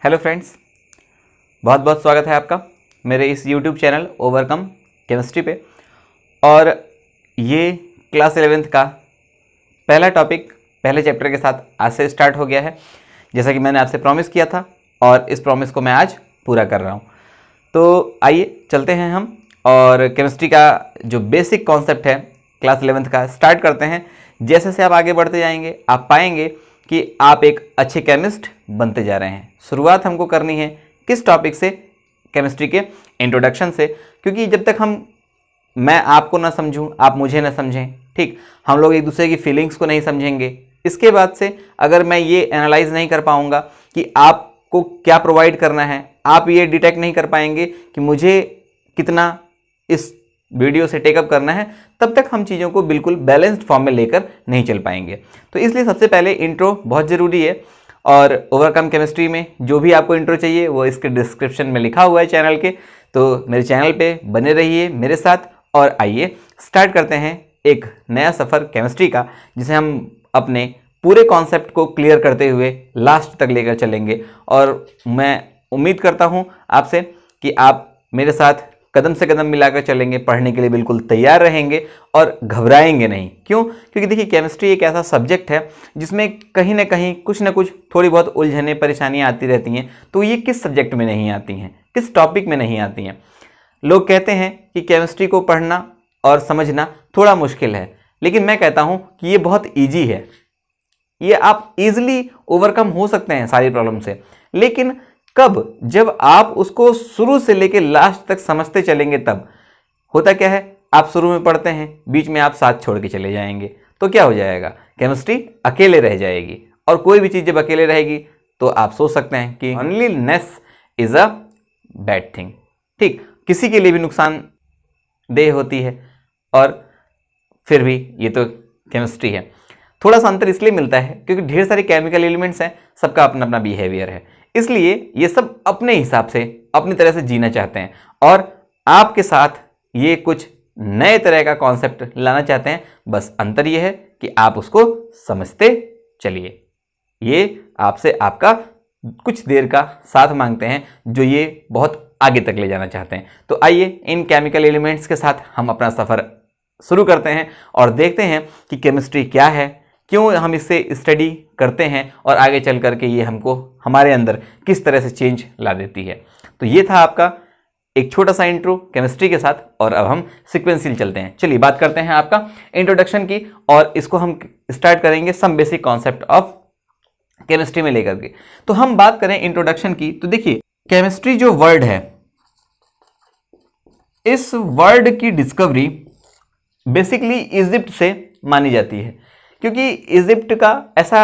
Hello friends, बहुत बहुत स्वागत है आपका मेरे इस YouTube चैनल ओवरकम केमिस्ट्री पे। और ये क्लास 11th का पहला टॉपिक पहले चैप्टर के साथ आज से स्टार्ट हो गया है, जैसा कि मैंने आपसे प्रॉमिस किया था और इस प्रॉमिस को मैं आज पूरा कर रहा हूँ। तो आइए चलते हैं हम और केमिस्ट्री का जो बेसिक कॉन्सेप्ट है क्लास 11th का स्टार्ट करते हैं। जैसे जैसे आप आगे बढ़ते जाएंगे आप पाएंगे कि आप एक अच्छे केमिस्ट बनते जा रहे हैं। शुरुआत हमको करनी है किस टॉपिक से? केमिस्ट्री के इंट्रोडक्शन से, क्योंकि जब तक मैं आपको ना समझूं, आप मुझे ना समझें, ठीक, हम लोग एक दूसरे की फीलिंग्स को नहीं समझेंगे। इसके बाद से अगर मैं ये एनालाइज नहीं कर पाऊंगा कि आपको क्या प्रोवाइड करना है, आप ये डिटेक्ट नहीं कर पाएंगे कि मुझे कितना इस वीडियो से टेकअप करना है, तब तक हम चीज़ों को बिल्कुल बैलेंस्ड फॉर्म में लेकर नहीं चल पाएंगे। तो इसलिए सबसे पहले इंट्रो बहुत ज़रूरी है। और ओवरकम केमिस्ट्री में जो भी आपको इंट्रो चाहिए वो इसके डिस्क्रिप्शन में लिखा हुआ है चैनल के। तो मेरे चैनल पे बने रहिए मेरे साथ और आइए स्टार्ट करते हैं एक नया सफ़र केमिस्ट्री का, जिसे हम अपने पूरे कॉन्सेप्ट को क्लियर करते हुए लास्ट तक लेकर चलेंगे। और मैं उम्मीद करता हूँ आपसे कि आप मेरे साथ कदम से कदम मिलाकर चलेंगे, पढ़ने के लिए बिल्कुल तैयार रहेंगे और घबराएंगे नहीं। क्यों? क्योंकि देखिए केमिस्ट्री एक ऐसा सब्जेक्ट है जिसमें कहीं ना कहीं कुछ ना कुछ थोड़ी बहुत उलझने परेशानियां आती रहती हैं। तो ये किस सब्जेक्ट में नहीं आती हैं, किस टॉपिक में नहीं आती हैं? लोग कहते हैं कि केमिस्ट्री को पढ़ना और समझना थोड़ा मुश्किल है, लेकिन मैं कहता हूँ कि ये बहुत ईजी है। ये आप इजिली ओवरकम हो सकते हैं सारी प्रॉब्लम से। लेकिन कब? जब आप उसको शुरू से लेकर लास्ट तक समझते चलेंगे। तब होता क्या है, आप शुरू में पढ़ते हैं, बीच में आप साथ छोड़ के चले जाएंगे, तो क्या हो जाएगा? केमिस्ट्री अकेले रह जाएगी। और कोई भी चीज़ जब अकेले रहेगी तो आप सोच सकते हैं कि loneliness is a bad thing. ठीक, किसी के लिए भी नुकसानदेह होती है। और फिर भी ये तो केमिस्ट्री है। थोड़ा सा अंतर इसलिए मिलता है क्योंकि ढेर सारे केमिकल एलिमेंट्स हैं, सबका अपना अपना बिहेवियर है, इसलिए ये सब अपने हिसाब से अपनी तरह से जीना चाहते हैं और आपके साथ ये कुछ नए तरह का कॉन्सेप्ट लाना चाहते हैं। बस अंतर ये है कि आप उसको समझते चलिए। ये आपसे आपका कुछ देर का साथ मांगते हैं जो ये बहुत आगे तक ले जाना चाहते हैं। तो आइए इन केमिकल एलिमेंट्स के साथ हम अपना सफ़र शुरू करते हैं और देखते हैं कि केमिस्ट्री क्या है, क्यों हम इससे स्टडी करते हैं और आगे चल करके ये हमको हमारे अंदर किस तरह से चेंज ला देती है। तो ये था आपका एक छोटा सा इंट्रो केमिस्ट्री के साथ, और अब हम सीक्वेंशियल चलते हैं। चलिए बात करते हैं आपका इंट्रोडक्शन की, और इसको हम स्टार्ट करेंगे some basic concept of chemistry में लेकर के। तो हम बात करें इंट्रोडक्शन की, तो देखिए केमिस्ट्री जो वर्ड है, इस वर्ड की डिस्कवरी बेसिकली इजिप्ट से मानी जाती है, क्योंकि इजिप्ट का ऐसा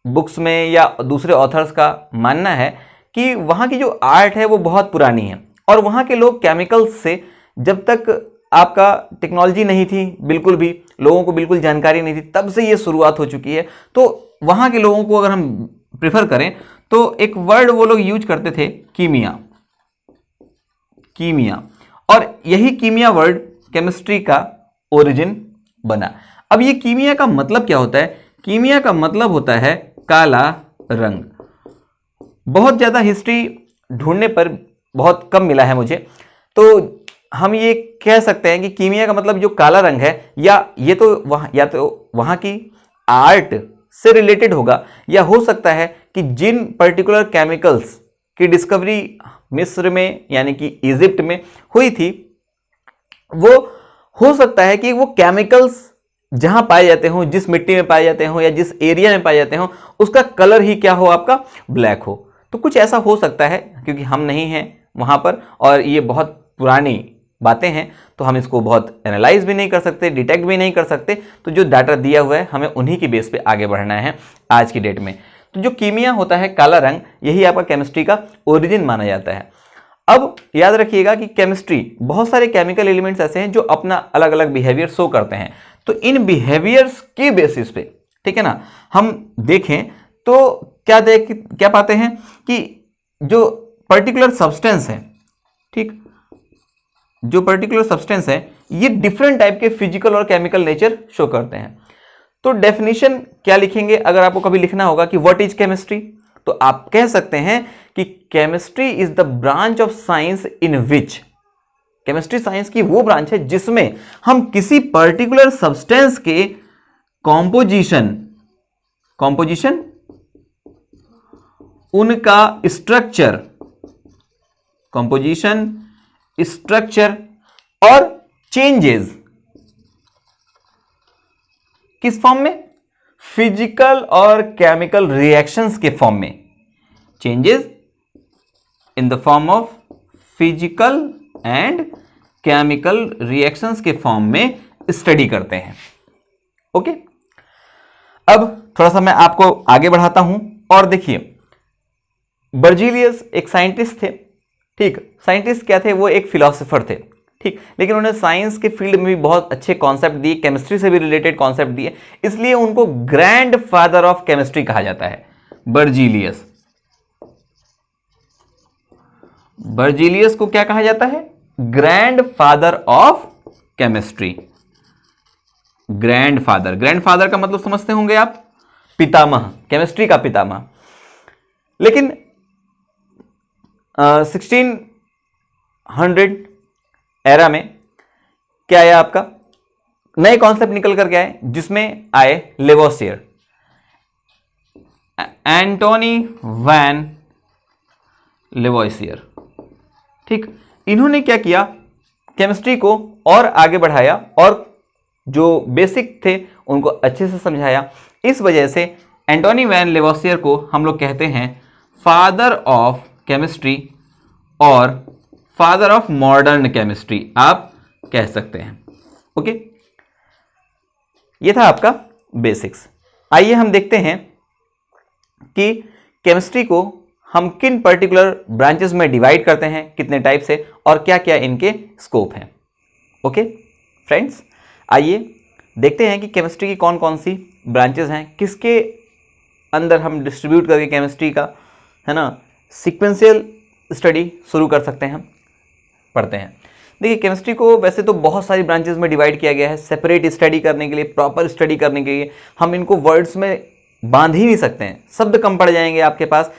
बुक्स में या दूसरे ऑथर्स का मानना है कि वहाँ की जो आर्ट है वो बहुत पुरानी है और वहाँ के लोग केमिकल्स से, जब तक आपका टेक्नोलॉजी नहीं थी, बिल्कुल भी लोगों को बिल्कुल जानकारी नहीं थी, तब से ये शुरुआत हो चुकी है। तो वहाँ के लोगों को अगर हम प्रेफर करें तो एक वर्ड वो लोग यूज करते थे, कीमिया। कीमिया, और यही कीमिया वर्ड केमिस्ट्री का ओरिजिन बना। अब ये कीमिया का मतलब क्या होता है? कीमिया का मतलब होता है काला रंग। बहुत ज़्यादा हिस्ट्री ढूंढने पर बहुत कम मिला है मुझे, तो हम ये कह सकते हैं कि कीमिया का मतलब जो काला रंग है, या ये तो वहाँ की आर्ट से रिलेटेड होगा, या हो सकता है कि जिन पर्टिकुलर केमिकल्स की डिस्कवरी मिस्र में यानी कि इजिप्ट में हुई थी, वो हो सकता है कि वो केमिकल्स जहां पाए जाते हों, जिस मिट्टी में पाए जाते हों या जिस एरिया में पाए जाते हों, उसका कलर ही क्या हो? आपका ब्लैक हो। तो कुछ ऐसा हो सकता है, क्योंकि हम नहीं हैं वहां पर और ये बहुत पुरानी बातें हैं, तो हम इसको बहुत एनालाइज भी नहीं कर सकते, डिटेक्ट भी नहीं कर सकते। तो जो डाटा दिया हुआ है हमें उन्हीं की बेस पे आगे बढ़ना है आज की डेट में। तो जो कीमिया होता है, काला रंग, यही आपका केमिस्ट्री का ओरिजिन माना जाता है। अब याद रखिएगा कि केमिस्ट्री, बहुत सारे केमिकल एलिमेंट्स ऐसे हैं जो अपना अलग अलग बिहेवियर शो करते हैं। तो इन बिहेवियर्स की बेसिस पे, ठीक है ना, हम देखें तो क्या पाते हैं कि जो पर्टिकुलर सब्सटेंस है, ठीक, जो पर्टिकुलर सब्सटेंस है, ये डिफरेंट टाइप के फिजिकल और केमिकल नेचर शो करते हैं। तो डेफिनेशन क्या लिखेंगे? अगर आपको कभी लिखना होगा कि व्हाट इज केमिस्ट्री, तो आप कह सकते हैं कि chemistry is the branch of science in which, chemistry science की वो ब्रांच है जिसमें हम किसी पर्टिकुलर सब्सटेंस के कॉम्पोजिशन उनका स्ट्रक्चर, कंपोजिशन, स्ट्रक्चर और चेंजेस किस फॉर्म में, फिजिकल और केमिकल रिएक्शंस के फॉर्म में, changes in the form of physical and chemical reactions के फॉर्म में स्टडी करते हैं। ओके, अब थोड़ा सा मैं आपको आगे बढ़ाता हूं और देखिए, बर्जीलियस एक साइंटिस्ट थे, ठीक, साइंटिस्ट क्या थे, वो एक फिलोसोफर थे, ठीक, लेकिन उन्होंने साइंस के फील्ड में भी बहुत अच्छे कॉन्सेप्ट दिए, केमिस्ट्री से भी रिलेटेड कॉन्सेप्ट दिए, इसलिए उनको ग्रैंड फादर ऑफ केमिस्ट्री कहा जाता है। बर्जीलियस, बर्जीलियस को क्या कहा जाता है, grand father of chemistry. Grandfather, grandfather का मतलब समझते होंगे आप, पितामह, केमिस्ट्री का पितामह। लेकिन 1600 एरा में क्या आया, आपका नए कॉन्सेप्ट निकल करके आए, जिसमें आए लेवोसियर, एंटोनी वैन लेवोसियर, ठीक। इन्होंने क्या किया, केमिस्ट्री को और आगे बढ़ाया और जो बेसिक थे उनको अच्छे से समझाया। इस वजह से एंटोनी वैन लेवोसियर को हम लोग कहते हैं फादर ऑफ केमिस्ट्री और फादर ऑफ मॉडर्न केमिस्ट्री, आप कह सकते हैं। ओके, ये था आपका बेसिक्स। आइए हम देखते हैं कि केमिस्ट्री को हम किन पर्टिकुलर ब्रांचेस में डिवाइड करते हैं, कितने टाइप से, और क्या क्या इनके स्कोप हैं। ओके फ्रेंड्स, आइए देखते हैं कि केमिस्ट्री की कौन कौन सी ब्रांचेस हैं, किसके अंदर हम डिस्ट्रीब्यूट करके केमिस्ट्री का, है ना, सीक्वेंशियल स्टडी शुरू कर सकते हैं, पढ़ते हैं। देखिए, केमिस्ट्री को वैसे तो बहुत सारी ब्रांचेस में डिवाइड किया गया है, सेपरेट स्टडी करने के लिए, प्रॉपर स्टडी करने के लिए। हम इनको वर्ड्स में बांध ही नहीं सकते हैं, शब्द कम पड़ जाएंगे आपके पास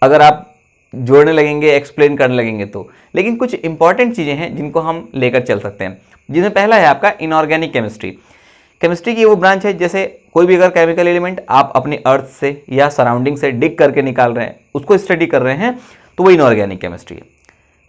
अगर आप जोड़ने लगेंगे, एक्सप्लेन करने लगेंगे तो। लेकिन कुछ इंपॉर्टेंट चीज़ें हैं जिनको हम लेकर चल सकते हैं, जिसमें पहला है आपका इनऑर्गेनिक केमिस्ट्री। केमिस्ट्री की वो ब्रांच है, जैसे कोई भी अगर केमिकल एलिमेंट आप अपनी अर्थ से या सराउंडिंग से डिग करके निकाल रहे हैं, उसको स्टडी कर रहे हैं, तो वो इनऑर्गेनिक केमिस्ट्री है।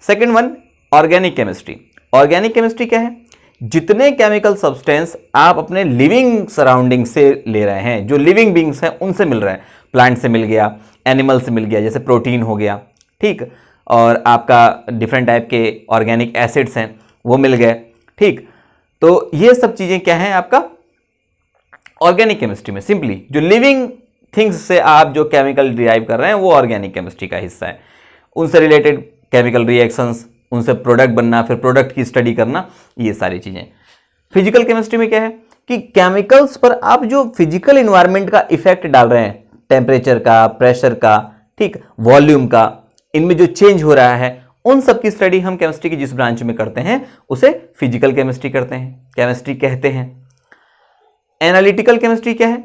Second one, organic chemistry. Organic chemistry क्या है, जितने केमिकल सब्सटेंस आप अपने लिविंग सराउंडिंग से ले रहे हैं, जो लिविंग बींग्स हैं उनसे मिल रहे हैं, प्लांट से मिल गया, एनिमल से मिल गया, जैसे प्रोटीन हो गया, ठीक, और आपका डिफरेंट टाइप के ऑर्गेनिक एसिड्स हैं वो मिल गए, ठीक। तो ये सब चीज़ें क्या हैं आपका ऑर्गेनिक केमिस्ट्री में। सिंपली जो लिविंग थिंग्स से आप जो केमिकल डिराइव कर रहे हैं वो ऑर्गेनिक केमिस्ट्री का हिस्सा है। उनसे रिलेटेड केमिकल रिएक्शंस, उनसे प्रोडक्ट बनना, फिर प्रोडक्ट की स्टडी करना, ये सारी चीज़ें। फिजिकल केमिस्ट्री में क्या है कि केमिकल्स पर आप जो फिजिकल इन्वायरमेंट का इफेक्ट डाल रहे हैं, टेम्परेचर का, प्रेशर का, ठीक, वॉल्यूम का, इनमें जो चेंज हो रहा है, उन सब की स्टडी हम केमिस्ट्री की जिस ब्रांच में करते हैं उसे फिजिकल केमिस्ट्री करते हैं, केमिस्ट्री कहते हैं। एनालिटिकल केमिस्ट्री क्या है,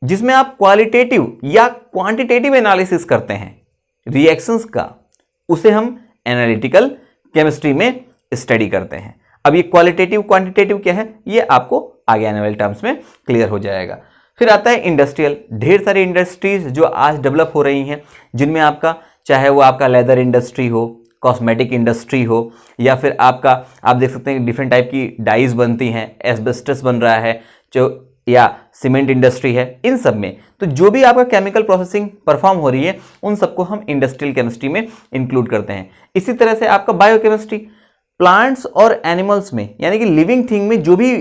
जिसमें आप क्वालिटेटिव या क्वांटिटेटिव एनालिसिस करते हैं रिएक्शंस का, उसे हम एनालिटिकल केमिस्ट्री में स्टडी करते हैं। अब ये क्वालिटेटिव क्वांटिटेटिव क्या है, ये आपको आगे आने वाले टर्म्स में क्लियर हो जाएगा। फिर आता है इंडस्ट्रियल। ढेर सारी इंडस्ट्रीज जो आज डेवलप हो रही हैं, जिनमें आपका चाहे वो आपका लेदर इंडस्ट्री हो, कॉस्मेटिक इंडस्ट्री हो, या फिर आपका आप देख सकते हैं डिफरेंट टाइप की डाइज बनती हैं, एस्बेस्टस बन रहा है जो, या सीमेंट इंडस्ट्री है, इन सब में तो जो भी आपका केमिकल प्रोसेसिंग परफॉर्म हो रही है उन सबको हम इंडस्ट्रियल केमिस्ट्री में इंक्लूड करते हैं। इसी तरह से आपका बायोकेमिस्ट्री, प्लांट्स और एनिमल्स में, यानी कि लिविंग थिंग में जो भी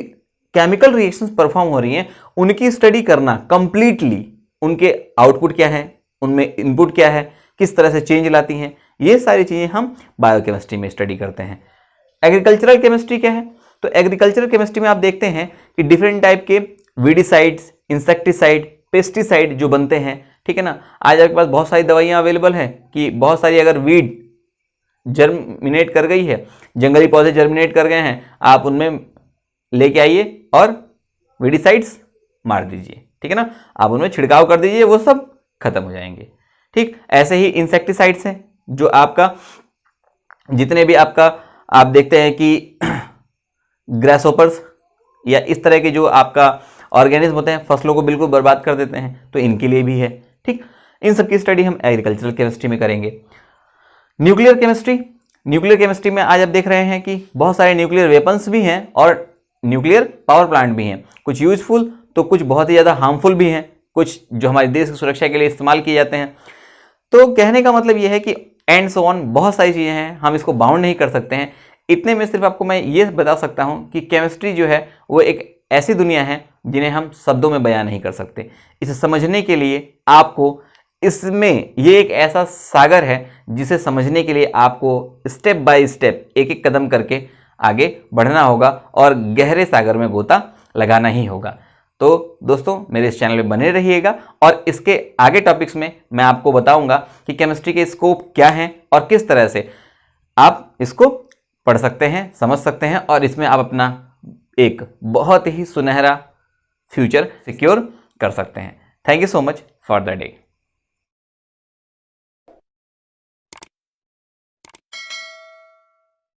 केमिकल रिएक्शंस परफॉर्म हो रही हैं उनकी स्टडी करना कंप्लीटली, उनके आउटपुट क्या है, उनमें इनपुट क्या है, किस तरह से चेंज लाती हैं, ये सारी चीजें हम बायोकेमिस्ट्री में स्टडी करते हैं। एग्रीकल्चरल केमिस्ट्री क्या है, तो एग्रीकल्चरल केमिस्ट्री में आप देखते हैं कि डिफरेंट टाइप के वीडिसाइड्स, इंसेक्टिसाइड, पेस्टिसाइड जो बनते हैं, ठीक है ना। आज आपके पास बहुत सारी दवाइयां अवेलेबल हैं कि बहुत सारी अगर वीड जर्मिनेट कर गई है, जंगली पौधे जर्मिनेट कर गए हैं, आप उनमें लेके आइए और वीडिसाइड्स मार दीजिए, ठीक है ना, आप उनमें छिड़काव कर दीजिए, वो सब खत्म हो जाएंगे, ठीक, ऐसे ही इंसेक्टिसाइड्स हैं जो आपका जितने भी आपका आप देखते हैं कि ग्रासहोपर्स या इस तरह के जो आपका ऑर्गेनिज्म होते हैं फसलों को बिल्कुल बर्बाद कर देते हैं, तो इनके लिए भी है। ठीक, इन सब की स्टडी हम एग्रीकल्चरल केमिस्ट्री में करेंगे। न्यूक्लियर केमिस्ट्री, न्यूक्लियर केमिस्ट्री में आज आप देख रहे हैं कि बहुत सारे न्यूक्लियर वेपन्स भी हैं और न्यूक्लियर पावर प्लांट भी हैं, कुछ यूजफुल तो कुछ बहुत ही ज़्यादा हार्मफुल भी हैं, कुछ जो हमारे देश की सुरक्षा के लिए इस्तेमाल किए जाते हैं। तो कहने का मतलब यह है कि एंड सो ऑन बहुत सारी चीज़ें हैं, हम इसको बाउंड नहीं कर सकते हैं। इतने में सिर्फ आपको मैं ये बता सकता हूँ कि केमिस्ट्री जो है वो एक ऐसी दुनिया है जिन्हें हम शब्दों में बयान नहीं कर सकते। इसे समझने के लिए आपको इसमें ये एक ऐसा सागर है जिसे समझने के लिए आपको स्टेप बाय स्टेप एक एक कदम करके आगे बढ़ना होगा और गहरे सागर में गोता लगाना ही होगा। तो दोस्तों मेरे इस चैनल में बने रहिएगा और इसके आगे टॉपिक्स में मैं आपको बताऊंगा कि केमिस्ट्री के स्कोप क्या हैं और किस तरह से आप इसको पढ़ सकते हैं, समझ सकते हैं और इसमें आप अपना एक बहुत ही सुनहरा फ्यूचर सिक्योर कर सकते हैं। Thank you so much for the day.